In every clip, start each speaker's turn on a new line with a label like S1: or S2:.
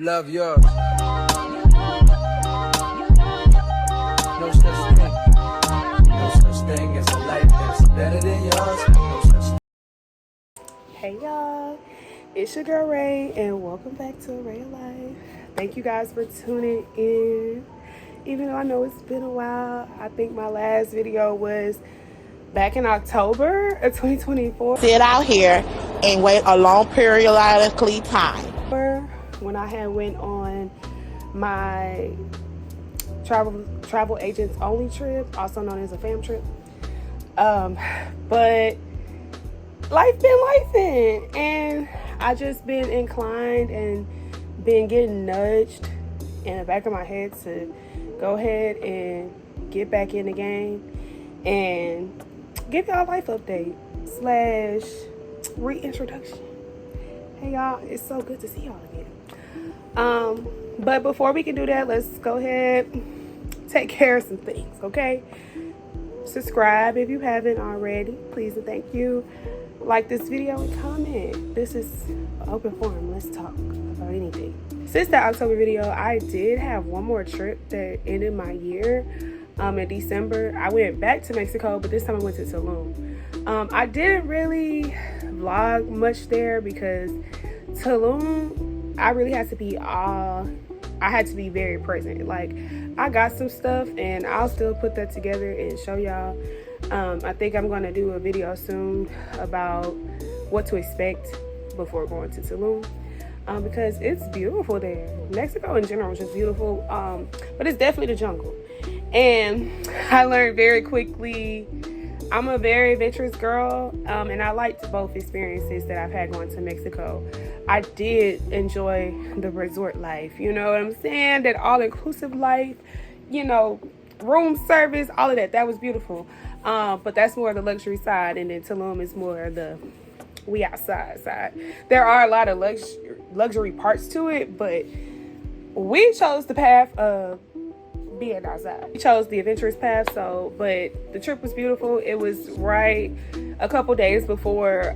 S1: Love yours. No such thing. No such thing as a life that's better than yours. No such.
S2: Hey y'all, it's your girl Ray and welcome back to Ray of Life. Thank you guys for tuning in. Even though I know it's been a while, I think my last video was back in October of 2024.
S3: Sit out here and wait a long periodically time.
S2: When I had went on my travel agents only trip, also known as a fam trip. But life been lifing, and I just been inclined and been getting nudged in the back of my head to go ahead and get back in the game and give y'all a life update / reintroduction. Hey y'all, it's so good to see y'all again. But before we can do that, let's go ahead, take care of some things, okay? Subscribe if you haven't already, please and thank you. Like this video and comment. This is an open forum. Let's talk about anything. Since that October video, I did have one more trip that ended my year. In December, I went back to Mexico, but this time I went to Tulum. I didn't really vlog much there because Tulum, I really had to be very present. Like, I got some stuff and I'll still put that together and show y'all. I think I'm going to do a video soon about what to expect before going to Tulum, because it's beautiful there. Mexico in general is just beautiful, but it's definitely the jungle. And I learned very quickly, I'm a very adventurous girl, and I liked both experiences that I've had going to Mexico. I did enjoy the resort life, you know what I'm saying? That all-inclusive life, you know, room service, all of that. That was beautiful. But that's more the luxury side, and then Tulum is more the we outside side. There are a lot of luxury parts to it, but we chose the path of being outside. We chose the adventurous path, but the trip was beautiful. It was right a couple days before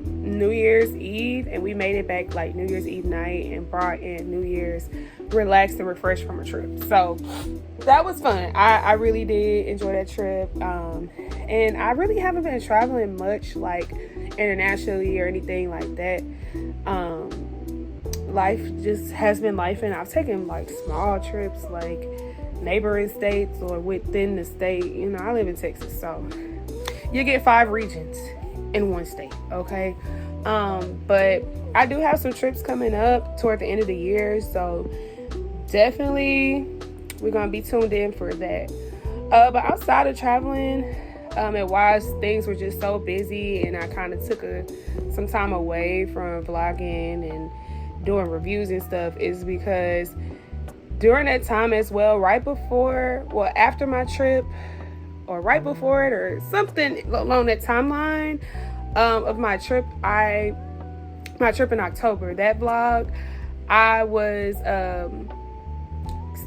S2: New Year's Eve, and we made it back like New Year's Eve night and brought in New Year's relaxed and refreshed from a trip. So that was fun. I really did enjoy that trip. And I really haven't been traveling much, like internationally or anything like that. Life just has been life, and I've taken like small trips, like neighboring states or within the state. You know, I live in Texas, so you get 5 regions in one state, okay? But I do have some trips coming up toward the end of the year, so definitely we're gonna be tuned in for that. But outside of traveling, at Wise, things were just so busy, and I kind of took some time away from vlogging and doing reviews and stuff, is because during that time as well, after my trip, or right before it, or something along that timeline of my trip in October, that vlog, I was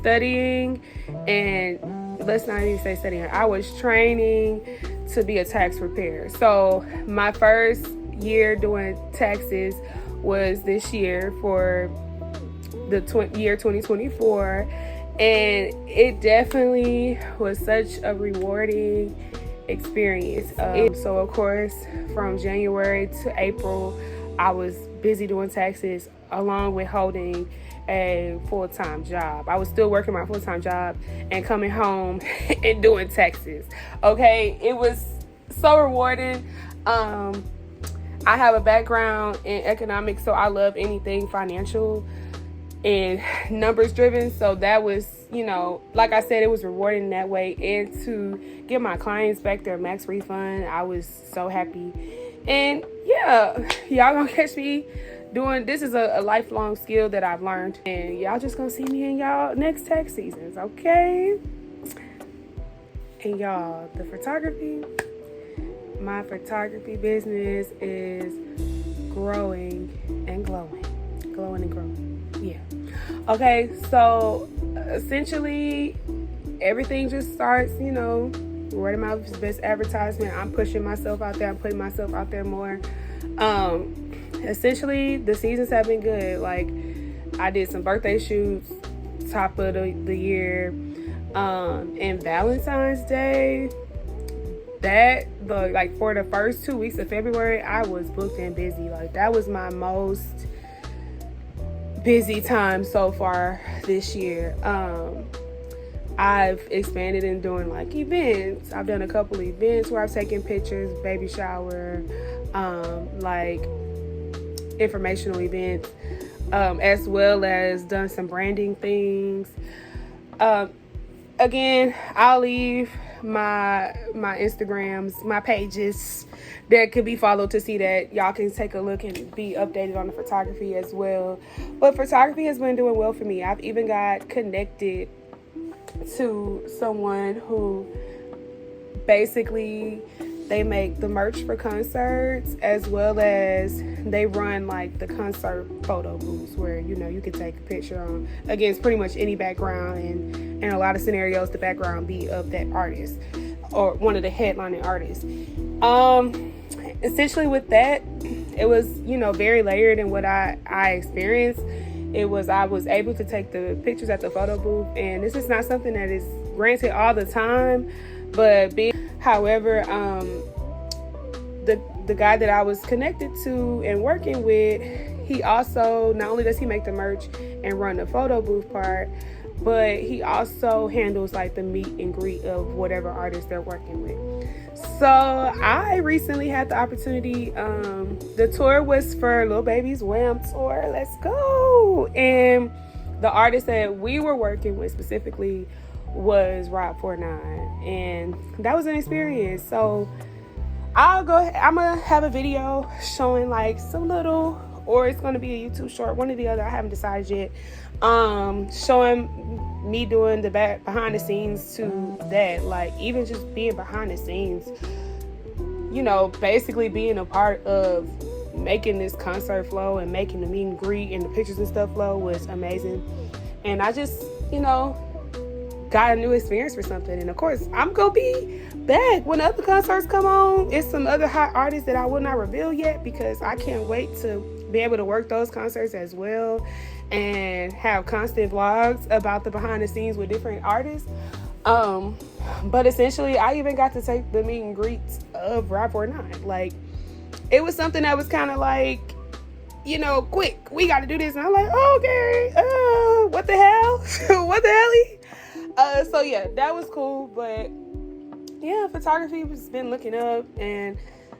S2: studying, and let's not even say studying, I was training to be a tax preparer. So my first year doing taxes was this year for the year 2024, and it definitely was such a rewarding experience. So of course, from January to April, I was busy doing taxes along with holding a full-time job. I was still working my full-time job and coming home and doing taxes. Okay, it was so rewarding. I have a background in economics, so I love anything financial and numbers driven. So that was, you know, like I said, it was rewarding in that way. And to give my clients back their max refund, I was so happy. And yeah, y'all gonna catch me doing this. Is a lifelong skill that I've learned, and y'all just gonna see me in y'all next tax seasons, okay? And y'all, my photography business is growing and glowing. Yeah. Okay, so essentially everything just starts, you know, word of mouth is the best advertisement. I'm pushing myself out there. I'm putting myself out there more. Essentially, the seasons have been good. Like, I did some birthday shoots, top of the year, and Valentine's Day. Like for the first 2 weeks of February, I was booked and busy. Like that was my most busy time so far this year. I've expanded in doing like events. I've done a couple events where I've taken pictures, baby shower, like informational events, as well as done some branding things. Again, I'll leave my Instagrams, my pages that could be followed to see that. Y'all can take a look and be updated on the photography as well. But photography has been doing well for me. I've even got connected to someone who basically they make the merch for concerts, as well as they run like the concert photo booths where, you know, you can take a picture on against pretty much any background, and in a lot of scenarios the background be of that artist or one of the headlining artists. Essentially with that, it was, you know, very layered in what I experienced. I was able to take the pictures at the photo booth, and this is not something that is granted all the time, but however, the guy that I was connected to and working with, he also, not only does he make the merch and run the photo booth part, but he also handles like the meet and greet of whatever artist they're working with. So I recently had the opportunity, the tour was for Lil Baby's Wham tour. Let's go. And the artist that we were working with specifically was Rob 49, and that was an experience. So I'm gonna have a video showing like some little, or it's gonna be a YouTube short, one or the other, I haven't decided yet, showing me doing the behind the scenes to that, like even just being behind the scenes, you know, basically being a part of making this concert flow and making the meet and greet and the pictures and stuff flow was amazing. And I just, you know, got a new experience for something. And of course, I'm gonna be back when other concerts come on. It's some other hot artists that I will not reveal yet, because I can't wait to be able to work those concerts as well and have constant vlogs about the behind the scenes with different artists. But essentially, I even got to take the meet and greets of Rob 49. Like, it was something that was kind of like, you know, quick, we got to do this. And I'm like, okay, what the hell? What the hell? So yeah, that was cool. But yeah, photography has been looking up, and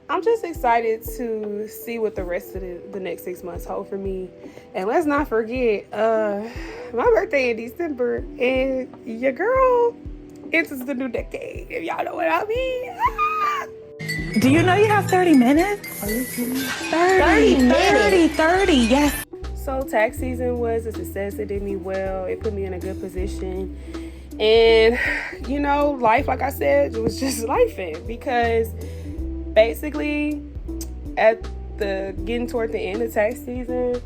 S2: I'm just excited to see what the rest of the next 6 months hold for me. And let's not forget, my birthday in December, and your girl enters the new decade, if y'all know what I mean.
S4: Do you know you have 30 minutes?
S2: Are you kidding me?
S4: 30, yes.
S2: So tax season was a success. It did me well. It put me in a good position. And, you know, life, like I said, it was just LIFIN, because basically at getting toward the end of tax season,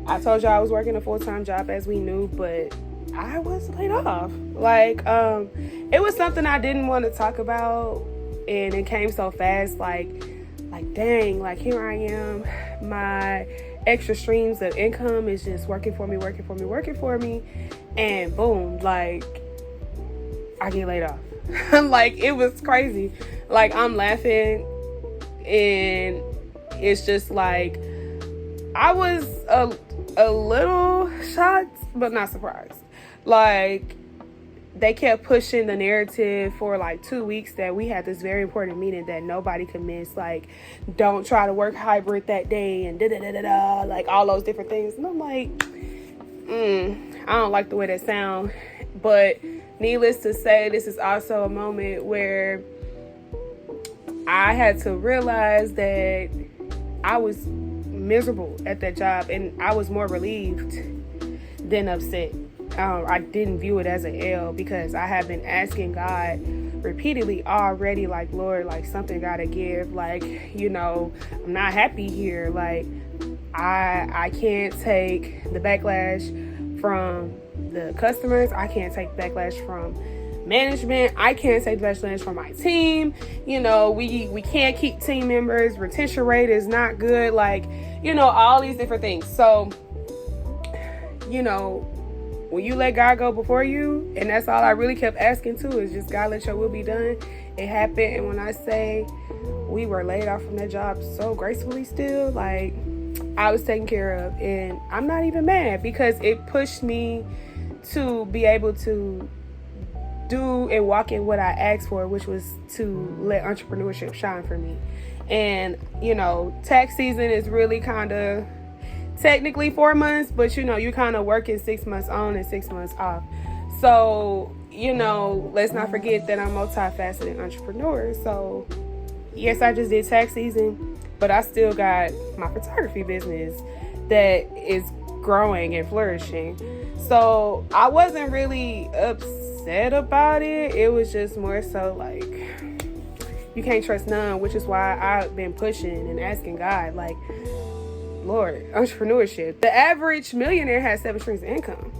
S2: I told y'all I was working a full-time job, as we knew, but I was laid off. Like, it was something I didn't want to talk about, and it came so fast. Like dang, like here I am, my extra streams of income is just working for me, and boom, like I get laid off. Like, it was crazy. Like, I'm laughing, and it's just like I was a little shocked but not surprised. Like, they kept pushing the narrative for like 2 weeks that we had this very important meeting that nobody could miss. Like, don't try to work hybrid that day, and da-da-da-da-da, like all those different things. And I'm like, I don't like the way that sound. But needless to say, this is also a moment where I had to realize that I was miserable at that job, and I was more relieved than upset. I didn't view it as an L, because I have been asking God repeatedly already, like, Lord, like, something gotta give. Like, you know, I'm not happy here. Like, I can't take the backlash from the customers. I can't take backlash from management. I can't take backlash from my team. You know, we can't keep team members. Retention rate is not good. Like, you know, all these different things. So you know, when you let God go before you, and that's all I really kept asking too, is just God, let your will be done. It happened. And when I say we were laid off from that job so gracefully still, like, I was taken care of. And I'm not even mad, because it pushed me to be able to do and walk in what I asked for, which was to let entrepreneurship shine for me. And, you know, tax season is really kind of technically 4 months, but, you know, you kind of working 6 months on and 6 months off. So, you know, let's not forget that I'm a multifaceted entrepreneur. So yes, I just did tax season, but I still got my photography business that is growing and flourishing. So I wasn't really upset about it. It was just more so like, you can't trust none, which is why I've been pushing and asking God, like, Lord, entrepreneurship. The average millionaire has 7 streams of income.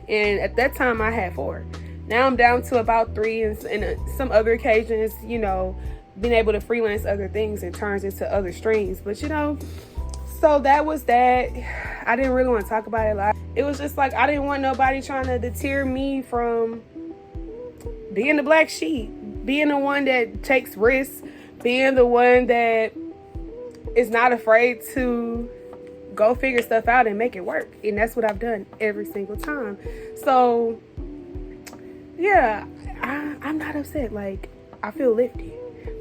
S2: And at that time I had 4. Now I'm down to about 3, and some other occasions, you know, being able to freelance other things and turns into other streams. But, you know, so that was that. I didn't really want to talk about it a lot. It was just like, I didn't want nobody trying to deter me from being the black sheep, being the one that takes risks, being the one that is not afraid to go figure stuff out and make it work. And that's what I've done every single time. So yeah, I'm not upset. Like, I feel lifted.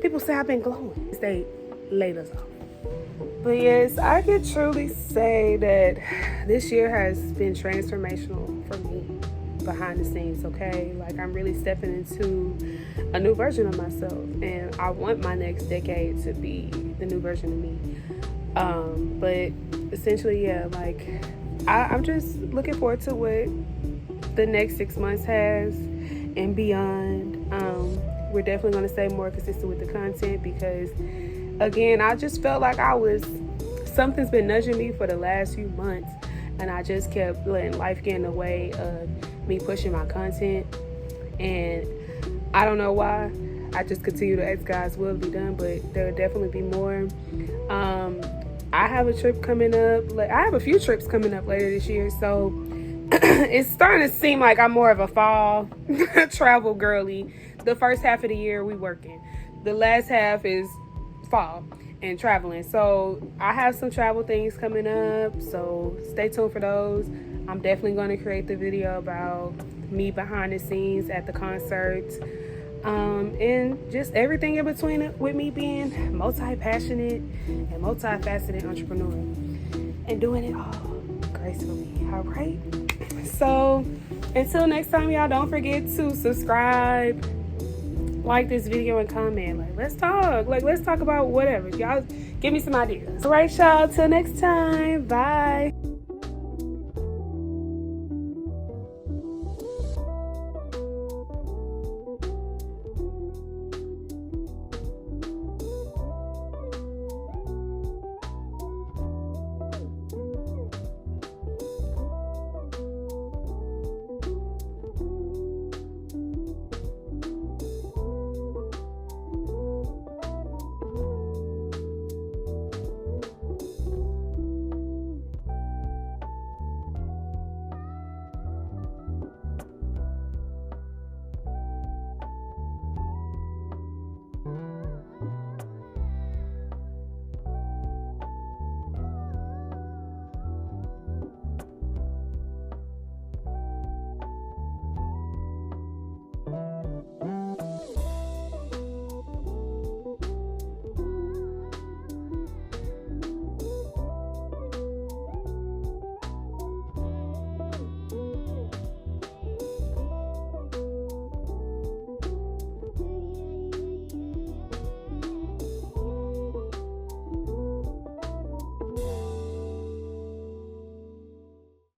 S2: People say I've been glowing. They laid us off. But yes, I could truly say that this year has been transformational for me behind the scenes, okay? Like, I'm really stepping into a new version of myself, and I want my next decade to be the new version of me. But essentially, yeah, like, I'm just looking forward to what the next 6 months has and beyond. We're definitely going to stay more consistent with the content, because again, I just felt like something's been nudging me for the last few months, and I just kept letting life get in the way of me pushing my content. And I don't know why. I just continue to ask God's will to be done, but there will definitely be more. I have a trip coming up. I have a few trips coming up later this year, so it's starting to seem like I'm more of a fall travel girly. The first half of the year we working. The last half is fall and traveling. So I have some travel things coming up, so stay tuned for those. I'm definitely going to create the video about me behind the scenes at the concerts, and just everything in between it, with me being multi-passionate and multifaceted entrepreneur and doing it all gracefully. All right, so until next time, y'all, don't forget to subscribe, like this video, and comment. Like, let's talk about whatever. Y'all give me some ideas. All right, y'all, till next time. Bye.